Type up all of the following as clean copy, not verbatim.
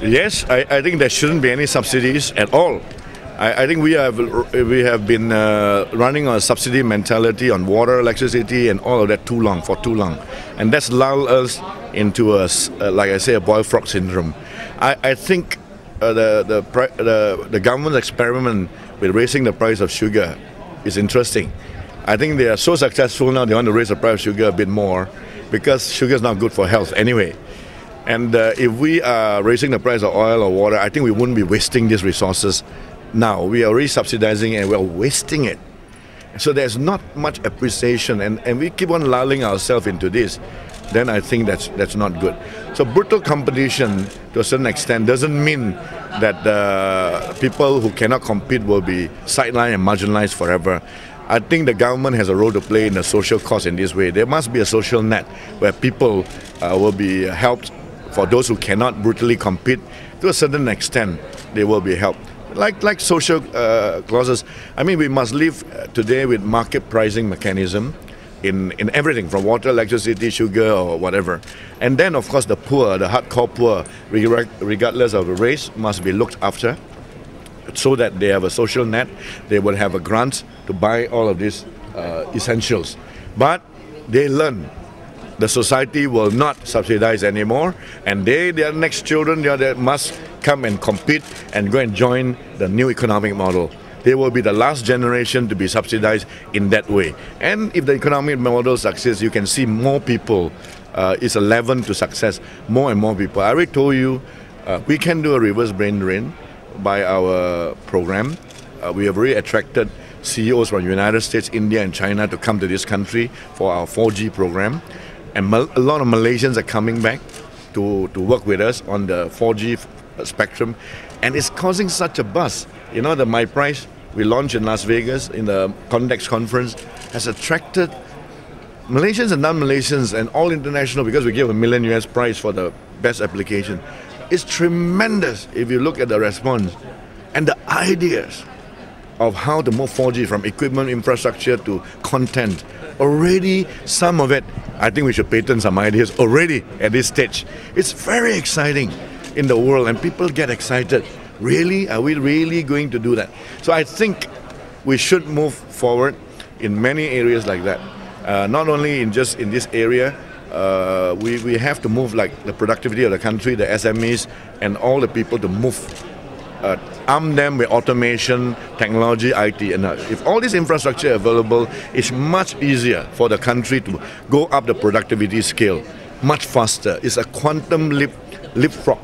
Yes, I think there shouldn't be any subsidies at all. I think we have been running on a subsidy mentality on water, electricity, and all of that for too long, and that's lulled us into like I say, a boiled frog syndrome. I think the government's experiment with raising the price of sugar is interesting. I think they are so successful now. They want to raise the price of sugar a bit more because sugar is not good for health anyway. And if we are raising the price of oil or water, I think we wouldn't be wasting these resources now. We are already subsidizing and we are wasting it. So there's not much appreciation, and we keep on lulling ourselves into this. Then I think that's not good. So brutal competition to a certain extent doesn't mean that people who cannot compete will be sidelined and marginalized forever. I think the government has a role to play in the social cause in this way. There must be a social net where people will be helped. For those who cannot brutally compete, to a certain extent, they will be helped. Like social clauses. I mean, we must live today with market pricing mechanism in everything, from water, electricity, sugar, or whatever. And then, of course, the poor, the hardcore poor, regardless of race, must be looked after so that they have a social net. They will have a grant to buy all of these essentials. But they learn. The society will not subsidize anymore, and their next children, they must come and compete and go and join the new economic model. They will be the last generation to be subsidized in that way. And if the economic model succeeds, you can see more people. It's a leaven to success. More and more people. I already told you, we can do a reverse brain drain by our program. We have already attracted CEOs from the United States, India, and China to come to this country for our 4G program. And a lot of Malaysians are coming back to work with us on the 4G spectrum, and it's causing such a buzz. You know, the My Price we launched in Las Vegas in the Condex conference has attracted Malaysians and non-Malaysians and all international, because we give $1 million US prize for the best application. It's tremendous if you look at the response and the ideas of how to move 4G from equipment, infrastructure to content. Already, some of it, I think we should patent some ideas already at this stage. It's very exciting in the world, and people get excited. Really? Are we really going to do that? So I think we should move forward in many areas like that. Not only in just in this area, we have to move like the productivity of the country, the SMEs, and all the people to move. Arm them with automation, technology, IT, and if all this infrastructure available, it's much easier for the country to go up the productivity scale much faster. It's a quantum leapfrog.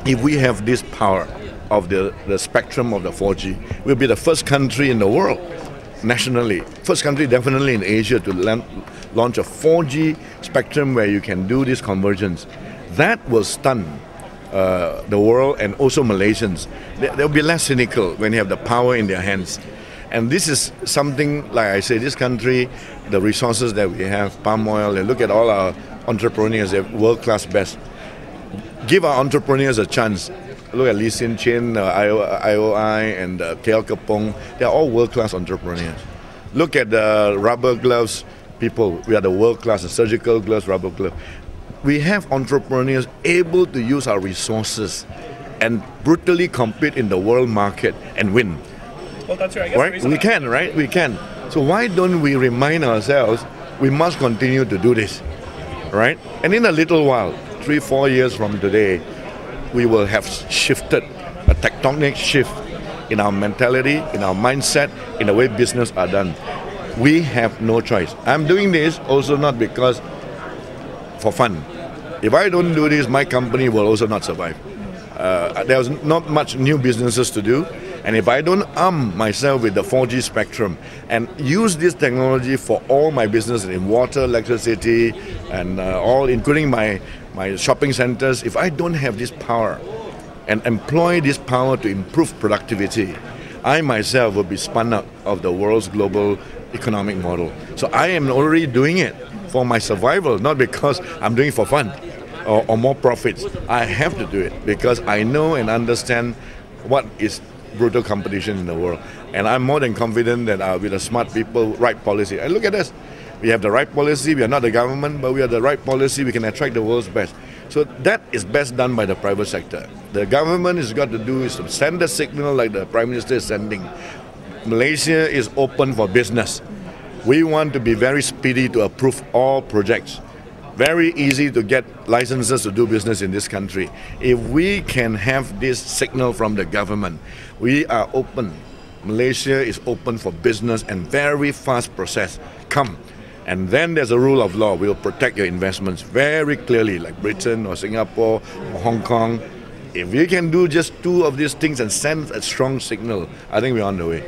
If we have this power of the spectrum of the 4G, we'll be the first country in the world, nationally, first country definitely in Asia to launch a 4G spectrum where you can do this convergence. That will stun the world, and also Malaysians. They'll be less cynical when you have the power in their hands. And this is something, like I say, this country, the resources that we have, palm oil, and look at all our entrepreneurs, they're world-class best. Give our entrepreneurs a chance. Look at Lee Sin Chin, IOI, and KL Kapong. They're all world-class entrepreneurs. Look at the rubber gloves people. We are the world-class, the surgical gloves, rubber gloves. We have entrepreneurs able to use our resources and brutally compete in the world market and win. Well, that's right. I guess right? We can, right? We can. So why don't we remind ourselves we must continue to do this, right? And in a little while, 3-4 years from today, we will have shifted, a tectonic shift in our mentality, in our mindset, in the way business are done. We have no choice. I'm doing this also not because for fun. If I don't do this, my company will also not survive. There's not much new businesses to do, and if I don't arm myself with the 4G spectrum and use this technology for all my business in water, electricity, and all, including my shopping centers, if I don't have this power and employ this power to improve productivity, I myself will be spun out of the world's global economic model. So I am already doing it for my survival, not because I'm doing it for fun or more profits. I have to do it because I know and understand what is brutal competition in the world. And I'm more than confident that with the smart people, right policy. And look at us. We have the right policy. We are not the government, but we have the right policy. We can attract the world's best. So that is best done by the private sector. The government has got to do is to send a signal like the Prime Minister is sending. Malaysia is open for business. We want to be very speedy to approve all projects. Very easy to get licenses to do business in this country. If we can have this signal from the government, we are open. Malaysia is open for business and very fast process. Come. And then there's a rule of law. We'll protect your investments very clearly, like Britain or Singapore or Hong Kong. If we can do just two of these things and send a strong signal, I think we're on the way.